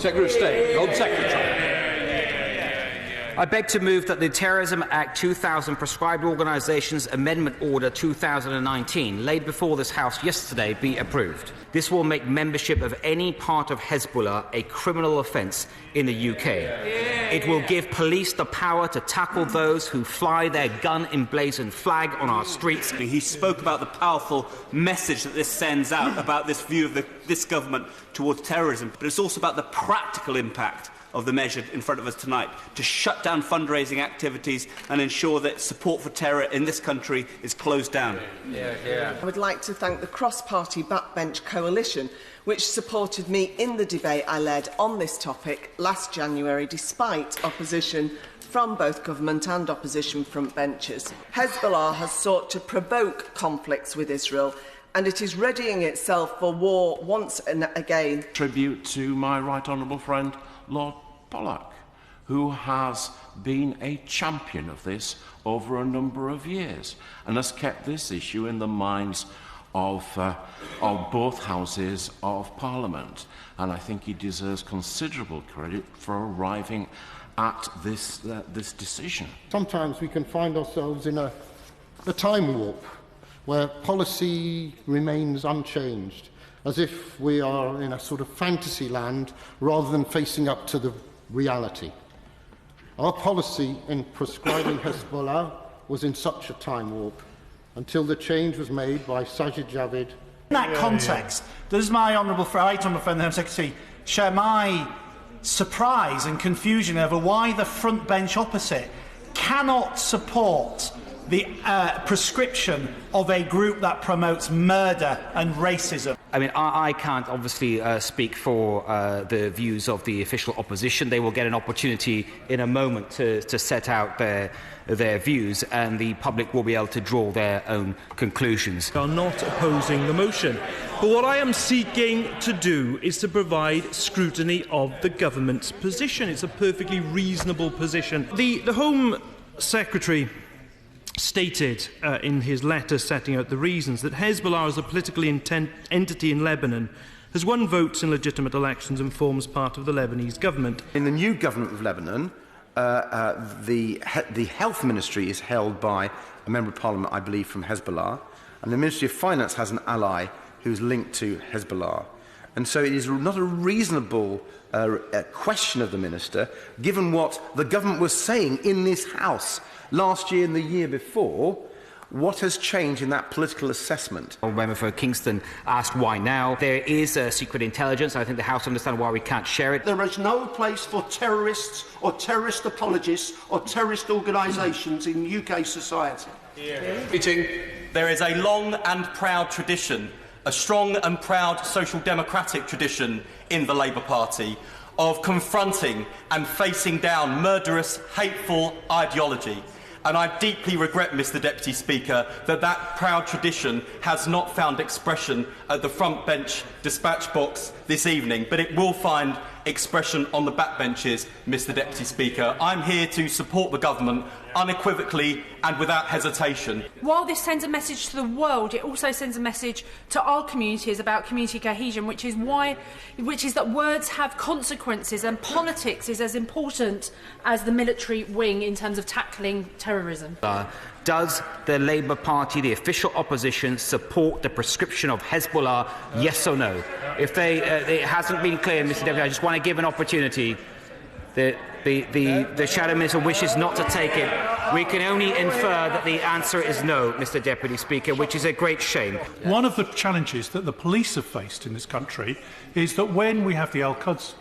Secretary of State, Home Secretary. I beg to move that the Terrorism Act 2000 Proscribed Organisations Amendment Order 2019, laid before this House yesterday, be approved. This will make membership of any part of Hezbollah a criminal offence in the UK. It will give police the power to tackle those who fly their gun-emblazoned flag on our streets. He spoke about the powerful message that this sends out about this view of this government towards terrorism, but it's also about the practical impact of the measure in front of us tonight, to shut down fundraising activities and ensure that support for terror in this country is closed down. I would like to thank the cross-party backbench coalition which supported me in the debate I led on this topic last January, despite opposition from both government and opposition frontbenchers. Hezbollah has sought to provoke conflicts with Israel, and it is readying itself for war once and again. Tribute to my right honourable friend, Lord Pollock, who has been a champion of this over a number of years and has kept this issue in the minds of both houses of Parliament. And I think he deserves considerable credit for arriving at this decision. Sometimes we can find ourselves in a time warp where policy remains unchanged, as if we are in a sort of fantasy land rather than facing up to the reality. Our policy in proscribing Hezbollah was in such a time warp until the change was made by Sajid Javid. In that context, does my right honourable friend, the Home Secretary, share my surprise and confusion over why the front bench opposite cannot support the prescription of a group that promotes murder and racism? I mean, I can't obviously speak for the views of the official opposition. They will get an opportunity in a moment to set out their views, and the public will be able to draw their own conclusions. We are not opposing the motion, but what I am seeking to do is to provide scrutiny of the government's position. It's a perfectly reasonable position. The Home Secretary stated in his letter setting out the reasons that Hezbollah as a political entity in Lebanon has won votes in legitimate elections and forms part of the Lebanese government. In the new government of Lebanon, the health ministry is held by a member of parliament, I believe, from Hezbollah, and the Ministry of Finance has an ally who's linked to Hezbollah. And so it is not a reasonable question of the minister, given what the government was saying in this House last year and the year before. What has changed in that political assessment? Member for Kingston asked why now. There is secret intelligence. I think the House understands why we can't share it. There is no place for terrorists or terrorist apologists or terrorist organisations in UK society. There is a long and proud tradition, a strong and proud social democratic tradition in the Labour Party of confronting and facing down murderous, hateful ideology. And I deeply regret, Mr Deputy Speaker, that proud tradition has not found expression at the front bench dispatch box this evening, but it will find expression on the backbenches, Mr Deputy Speaker. I'm here to support the government unequivocally and without hesitation. While this sends a message to the world, it also sends a message to our communities about community cohesion, which is that words have consequences and politics is as important as the military wing in terms of tackling terrorism. Does the Labour Party, the official opposition, support the prescription of Hezbollah, yes or no? If it hasn't been clear, Mr Deputy, I just want to give an opportunity. The Shadow Minister wishes not to take it. We can only infer that the answer is no, Mr Deputy Speaker, which is a great shame. One of the challenges that the police have faced in this country is that when we have the Al-Quds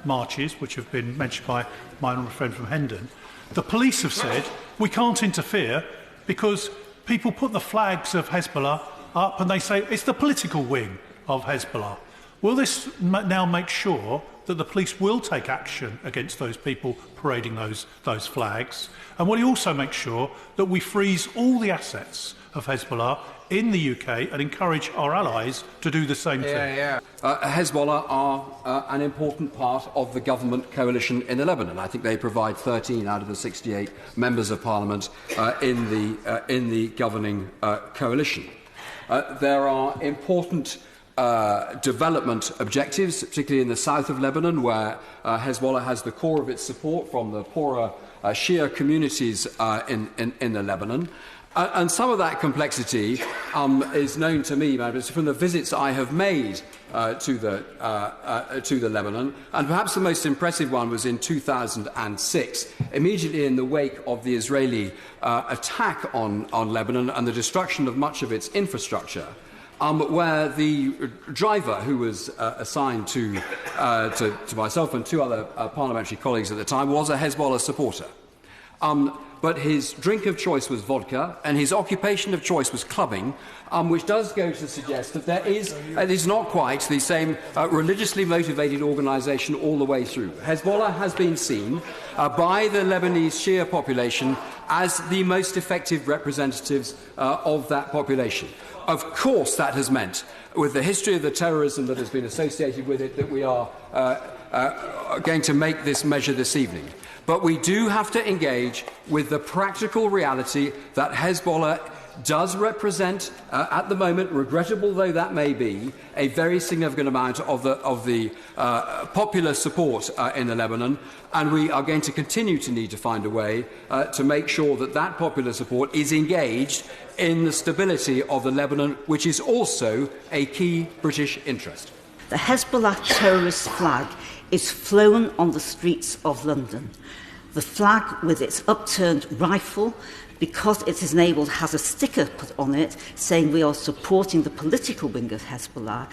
marches, which have been mentioned by my honourable friend from Hendon, the police have said we can't interfere because people put the flags of Hezbollah up and they say it's the political wing of Hezbollah. Will this now make sure that the police will take action against those people parading those flags? And will he also make sure that we freeze all the assets of Hezbollah in the UK and encourage our allies to do the same thing? Hezbollah are an important part of the government coalition in Lebanon. I think they provide 13 out of the 68 members of parliament in the governing coalition. There are important development objectives, particularly in the south of Lebanon, where Hezbollah has the core of its support from the poorer Shia communities in the Lebanon. And some of that complexity is known to me, from the visits I have made to the Lebanon, and perhaps the most impressive one was in 2006, immediately in the wake of the Israeli attack on Lebanon and the destruction of much of its infrastructure. Where the driver, who was assigned to myself and two other parliamentary colleagues at the time, was a Hezbollah supporter. But his drink of choice was vodka, and his occupation of choice was clubbing, which does go to suggest that it is not quite the same religiously motivated organisation all the way through. Hezbollah has been seen by the Lebanese Shia population as the most effective representatives of that population. Of course, that has meant, with the history of the terrorism that has been associated with it, that we are going to make this measure this evening. But we do have to engage with the practical reality that Hezbollah does represent, at the moment, regrettable though that may be, a very significant amount of the popular support in the Lebanon, and we are going to continue to need to find a way to make sure that that popular support is engaged in the stability of the Lebanon, which is also a key British interest. The Hezbollah terrorist flag is flown on the streets of London. The flag with its upturned rifle, because it is enabled, has a sticker put on it saying we are supporting the political wing of Hezbollah,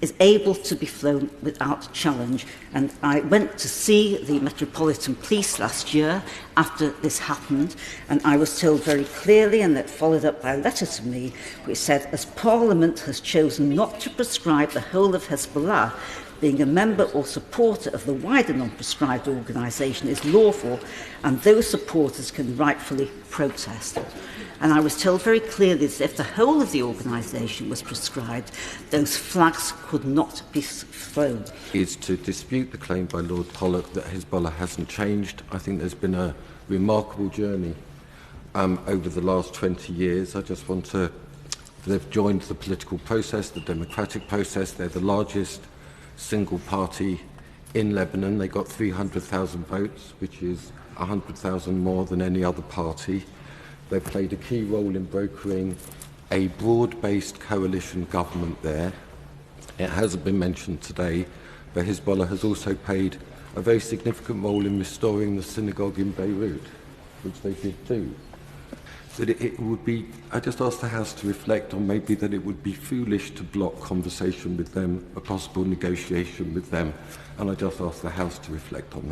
is able to be flown without challenge. And I went to see the Metropolitan Police last year after this happened, and I was told very clearly, and that followed up by a letter to me, which said, as Parliament has chosen not to proscribe the whole of Hezbollah, being a member or supporter of the wider non-proscribed organisation is lawful, and those supporters can rightfully protest. And I was told very clearly that if the whole of the organisation was proscribed, those flags could not be flown. Is to dispute the claim by Lord Pollock that Hezbollah hasn't changed. I think there's been a remarkable journey over the last 20 years. I just want to... They've joined the political process, the democratic process. They're the largest single party in Lebanon. They got 300,000 votes, which is 100,000 more than any other party. They've played a key role in brokering a broad-based coalition government there. It hasn't been mentioned today, but Hezbollah has also played a very significant role in restoring the synagogue in Beirut, which they did too. That it would be, I just asked the House to reflect on maybe that it would be foolish to block conversation with them, a possible negotiation with them, and I just asked the House to reflect on that.